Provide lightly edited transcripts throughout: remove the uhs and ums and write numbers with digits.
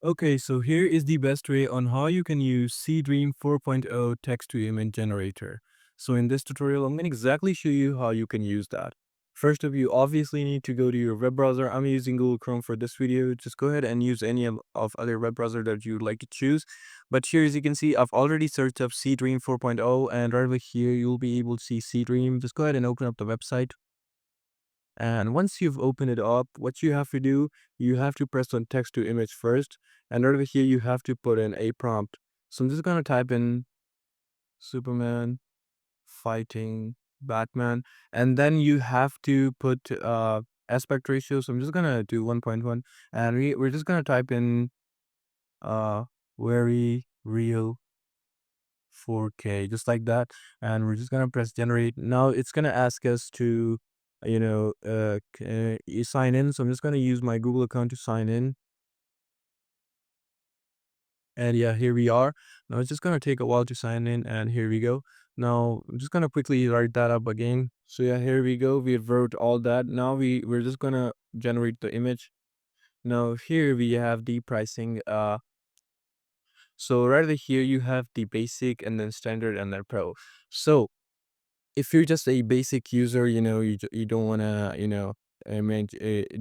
Okay, so here is the best way on how you can use Seedream 4.0 text-to-image generator. So in this tutorial, I'm going to exactly show you how you can use that. First of you obviously need to go to your web browser. I'm using Google Chrome for this video. Just go ahead and use any of other web browser that you would like to choose. But here, as you can see, I've already searched up Seedream 4.0, and right over here, you'll be able to see Seedream. Just go ahead and open up the website. And once you've opened it up, what you have to do, you have to press on text to image first. And over here, you have to put in a prompt. So I'm just going to type in Superman fighting Batman. And then you have to put aspect ratio. So I'm just going to do 1.1. And we're just going to type in uh, very real 4K, just like that. And we're just gonna press generate. Now it's gonna ask us to, you sign in. So I'm just gonna use my Google account to sign in. And yeah, here we are. Now it's just gonna take a while to sign in, and here we go. Now I'm just gonna quickly write that up again. So yeah, here we go. We wrote all that. Now we're just gonna generate the image. Now here we have the pricing. So right over here you have the basic and then standard and then pro. So if you're just a basic user, you don't want to,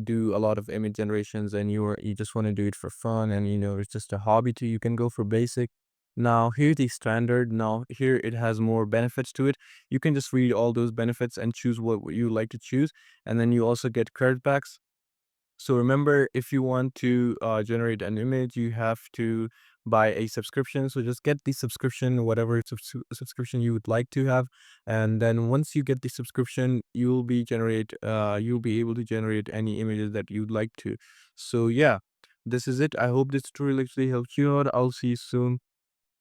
do a lot of image generations, and you just want to do it for fun, and it's just a hobby too, you can go for basic. Now here the standard. Now here it has more benefits to it. You can just read all those benefits and choose what you like to choose, and then you also get credit backs. So remember, if you want to generate an image, you have to buy a subscription. So just get the subscription, whatever subscription you would like to have, and then once you get the subscription, you'll be able to generate any images that you'd like to. So yeah, this is it. I hope this tutorial actually helped you out. I'll see you soon.